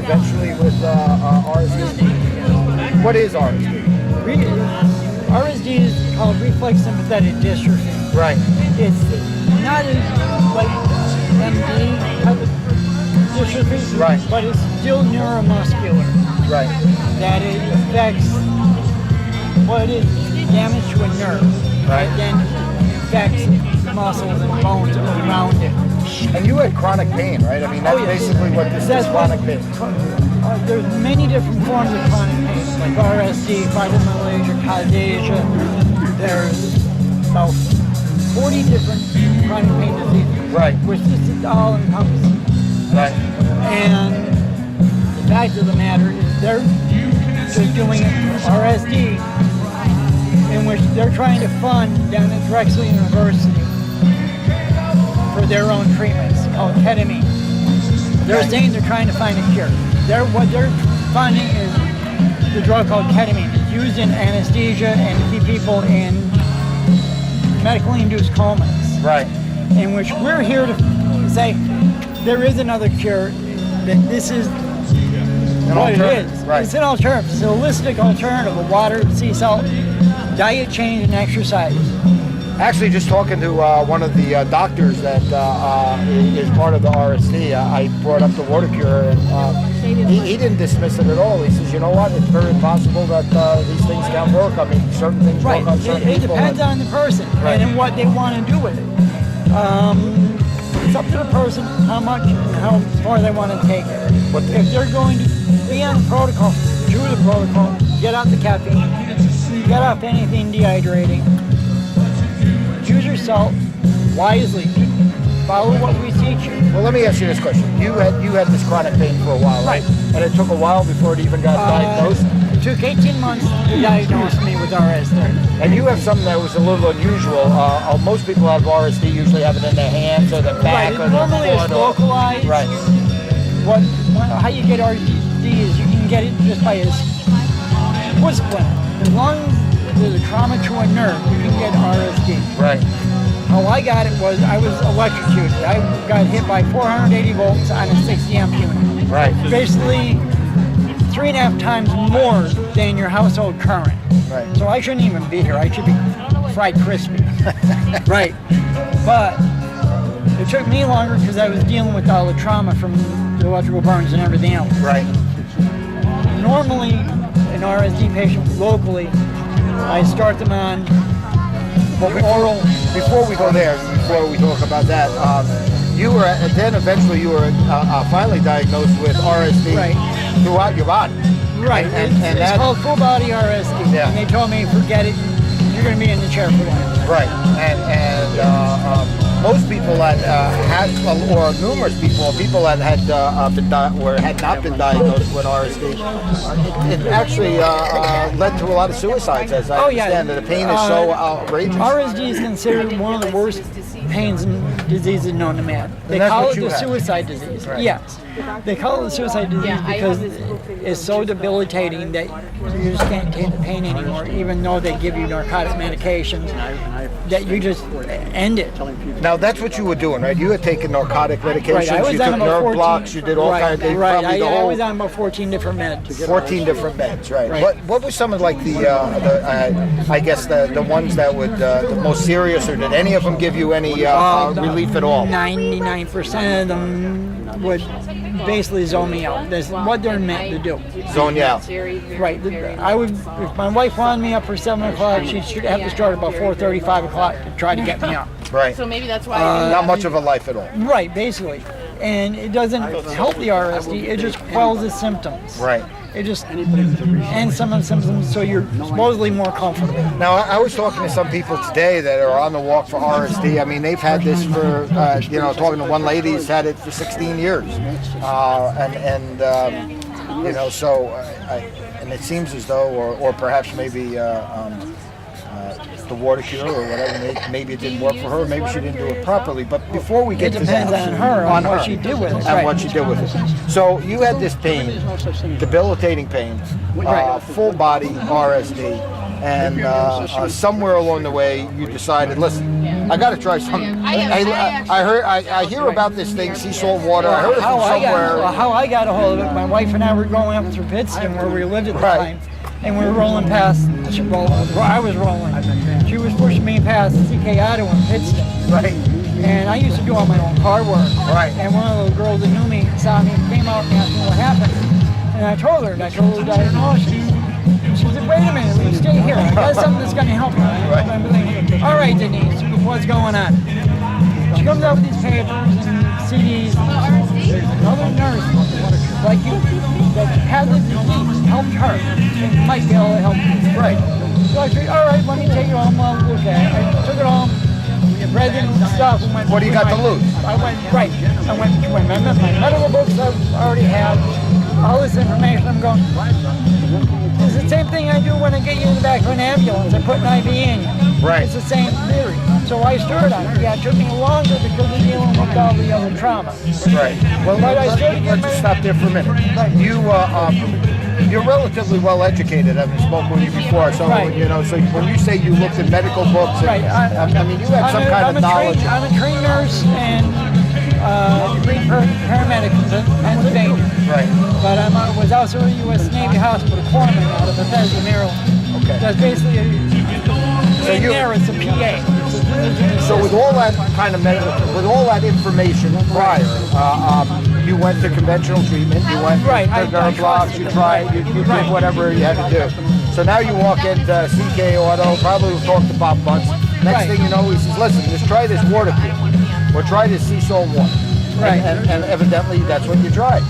eventually with RSD? What is RSD? RSD is called reflex sympathetic dystrophy. Right. It's not like MD type of dystrophy, right, but it's still neuromuscular. Right. That it affects what is damage to a nerve. Right. Then affects muscles and bones around it. And you had chronic pain, right? I mean, that's basically what this is, chronic pain. There's many different forms of chronic pain, like RSD, fibromyalgia, caudasia. There's about 40 different chronic pain diseases. Right. Which this is all encompassing. Right. And the fact of the matter is they're just doing RSD, in which they're trying to fund down at Drexel University for their own treatments called ketamine. They're saying they're trying to find a cure. What they're finding is the drug called ketamine. It's used in anesthesia and to keep people in medically induced comas. Right. In which we're here to say there is another cure, that this is what it is. Right. It's an alternative. It's a holistic alternative of water, sea salt, diet change, and exercise. Actually, just talking to one of the doctors that is part of the RSD, I brought up the water cure, and he didn't dismiss it at all. He says, you know what, it's very possible that these things can work. I mean, certain things work on certain people. It depends on the person and what they want to do with it. It's up to the person how much and how far they want to take it. But if they're going to be on the protocol, do the protocol, get out the caffeine, get off anything dehydrating, use your salt wisely. Follow what we teach you. Well, let me ask you this question. You had this chronic pain for a while, right? And it took a while before it even got diagnosed? It took 18 months to diagnose me with RSD. And you have something that was a little unusual. Most people have RSD usually have it in their hands or their back or their normally it's localized. Right. How you get RSD is you can get it just by a foot splinter. As long as there's a trauma to a nerve, you can get RSD. Right. How I got it was I was electrocuted. I got hit by 480 volts on a 60 amp unit. Right. Basically 3.5 times more than your household current. Right. So I shouldn't even be here. I should be fried crispy. Right. But it took me longer because I was dealing with all the trauma from the electrical burns and everything else. Right. Normally, an RSD patient locally, I start them on oral. Before we go there, before we talk about that, you were then eventually you were finally diagnosed with RSD throughout your body. Right, and it's called full body RSD. Yeah. And they told me, forget it, you're going to be in the chair for life. Right, and most people that had, or numerous people that had had not been diagnosed with RSD, it actually led to a lot of suicides, as I understand. The pain is so outrageous. RSD is considered one of the worst pains and diseases known to man. They call it the suicide disease. Right. Yes. They call it the suicide disease because it's so debilitating that you just can't take the pain anymore, even though they give you narcotic medications, that you just end it. Now, that's what you were doing, right? You had taken narcotic medications, right. you took nerve blocks, you did all kinds of things. Right, I was on about 14 different meds. 14 different meds, right. What were some of like I guess the ones that would, the most serious, or did any of them give you any relief at all? 99% of them would basically zone me out. That's what they're meant to do. Zone you out. Right. I would, if my wife wanted me up for 7 o'clock, she'd have to start about 4:30, 5 o'clock to try to get me up. Right. So maybe that's why. Not much of a life at all. Right, basically. And it doesn't help the RSD, it just quells the symptoms. Right. It just ends some of the symptoms so you're supposedly more comfortable. Now, I was talking to some people today that are on the walk for RSD. I mean, they've had this for, talking to one lady who's had it for 16 years. And it seems as though, or perhaps maybe the water cure or whatever, maybe it didn't work for her, maybe she didn't do it properly. But before we get to that, it depends on her, on what she did with it. And what she did with it. So you had this pain, debilitating pain, full body RSD. and somewhere along the way you decided, listen, I got to try something. I hear about this thing, sea salt water. I heard it from somewhere. How I got a hold of it, my wife and I were going up through Pittston where we lived at the time, and we were rolling past, I was rolling. She was pushing me past CK Auto in Pittston. Right. And I used to do all my own car work. Right. And one of the girls that knew me saw me and came out and asked me what happened. And I told her diagnosis. She said, wait a minute, will you stay here? I got something that's going to help you. Right. I'm thinking, all right, Denise, what's going on? She comes out with these papers and CDs. There's another nurse like you that has a disease, helped her, and might be able to help you. Right. So I said, all right, let me take it home. I'll look at it. I took it home. Read the stuff. And went, What do you got to lose? I went my medical books I already have, all this information. I'm going, it's the same thing I do when I get you in the back of an ambulance. I put an IV in you. Right. It's the same theory. So I started on it. Yeah, it took me longer because of dealing with all the other trauma. Right. Well, let's just stop there for a minute. Right. You're relatively well educated. I've spoken with you before, so right. So when you say you looked at medical books, right. I mean, you had some kind of knowledge. I'm a trained nurse and degree paramedic in Pennsylvania. Right. But I was also a U.S. Navy hospital corpsman out of Bethesda, Maryland. Okay. That's basically there it's a PA. So with all that kind of with all that information prior, you went to conventional treatment. You went to nerve blocks. You tried. You did whatever you had to do. So now you walk into CK Auto. Probably will talk to Bob Butts. Next thing you know, he says, "Listen, just try this water cure, or try this sea salt water." Right. And evidently that's what you tried.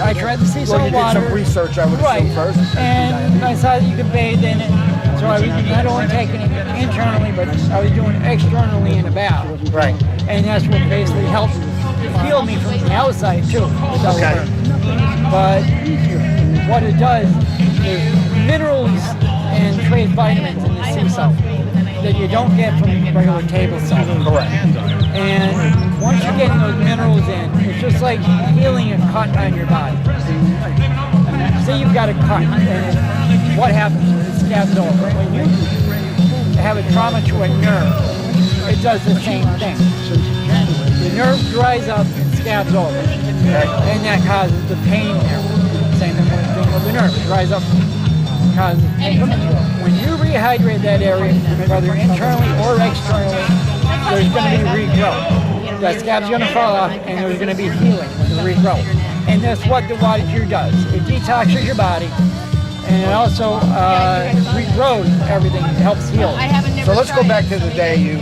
I tried the sea salt water. Well, you did some research, I would assume, first. And I saw that you could bathe in it. So I was not only taking it internally, but I was doing it externally in a bath. Right. And that's what basically helped heal me from the outside, too. Okay. But what it does is minerals and trace vitamins in the sea salt that you don't get from regular table salt. Correct. And once you're getting those minerals in, it's just like healing a cut on your body. Say you've got a cut, and what happens? It scabs over. When you have a trauma to a nerve, it does the same thing. The nerve dries up and scabs over, and that causes the pain there. Same thing with the nerve. It dries up and causes pain. When you rehydrate that area, whether internally or externally, there's going to be regrowth. That scab's going to fall off, and there's going to be healing with the regrowth. And that's what the water cure does. It detoxes your body, and it also regrows everything. It helps heal. So let's go back to the day you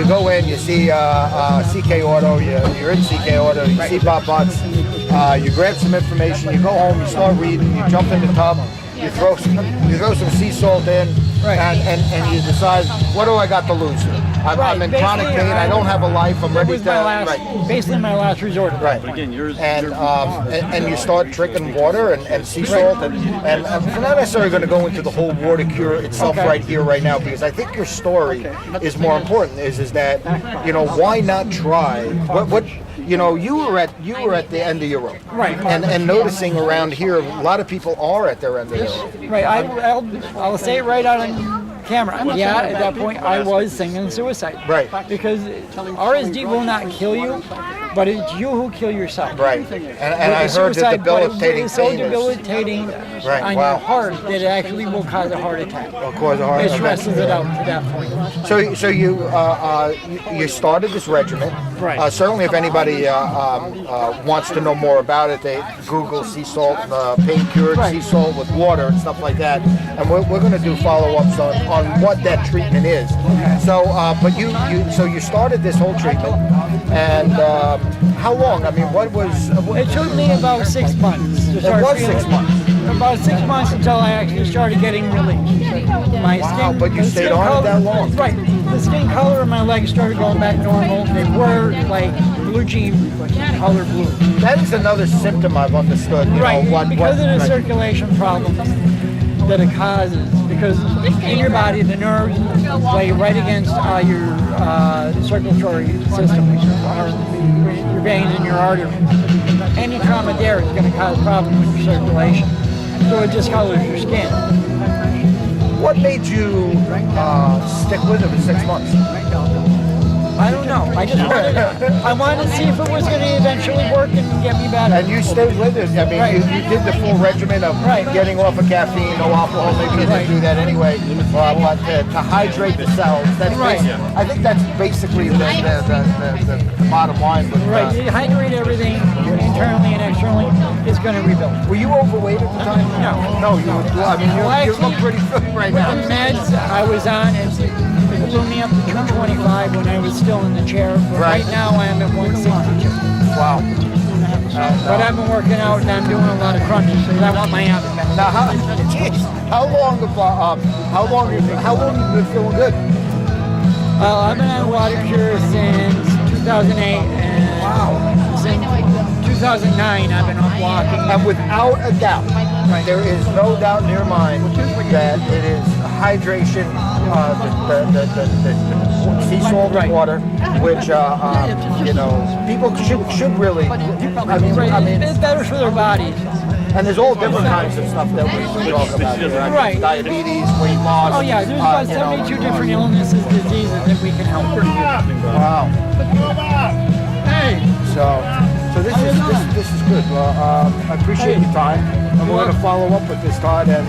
go in, you see CK Auto, you're in CK Auto, you see Bob Butts, you grab some information, you go home, you start reading, you jump in the tub, you throw some sea salt in, and you decide, what do I got to lose here? I'm in chronic pain, I don't have a life, I'm ready to... Basically my last resort. Right. And you start drinking water and sea salt, and we're not necessarily going to go into the whole water cure itself right here, right now, because I think your story is more important, is that, why not try, what you were at the end of your rope. Right. And noticing around here, a lot of people are at their end of their rope. Right. I'll say it right out on camera. Yeah, at that point I was thinking suicide. Right. Because RSD will not kill you, but it's you who kill yourself. Right. And I heard the debilitating it's so debilitating on your heart that it actually will cause a heart attack. Will cause a heart attack. It stresses it out to that point. So you started this regimen. Right. Certainly, if anybody wants to know more about it, they Google sea salt, pain cured sea salt with water and stuff like that. And we're going to do follow-ups on what that treatment is. Okay. So, but you started this whole treatment, and how long? I mean, It took me about 6 months to start. It was 6 months. About 6 months until I actually started getting relief. My skin, but you stayed on it that long. Right. The skin color of my legs started going back normal. They were like blue jean color blue. That is another symptom I've understood. Because of the circulation problems that it causes. Because in your body, the nerves lay right against your circulatory system, your veins and your arteries. Any trauma there is going to cause problems with your circulation. So it discolors your skin. What made you stick with it for 6 months? I don't know. I wanted to see if it was going to eventually work and get me better. And you stayed with it. I mean, Right. you did the full regimen of getting off of caffeine, no alcohol. Maybe you didn't do that anyway. But to hydrate the cells, that's I think that's basically the bottom line. With, Right. You hydrate everything internally and externally is going to rebuild. Were you overweight at the time? No. No, you were. I mean, you look pretty fit right now. The meds I was on, it blew me up to 225 when I was still in the chair. But right now I am at 162. Wow. But I've been working out and I'm doing a lot of crunches because I want my abs back. Now, how long have you been feeling good? I've been on water cure since 2008 and since 2009 I've been up walking. And without a doubt, there is no doubt in your mind that it is hydration, the sea salt water, which people should really. I mean, it's better for their bodies. And there's all different kinds of stuff that we talk about here. Right. Diabetes, weight loss. Oh yeah, there's about 72 different illnesses, diseases that we can help. Wow. Hey. So this is good. I appreciate your time. I'm going to follow up with this, Todd, and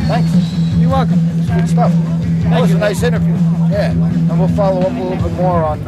thanks. You're welcome. Good stuff. That was a nice interview. Yeah, and we'll follow up a little bit more on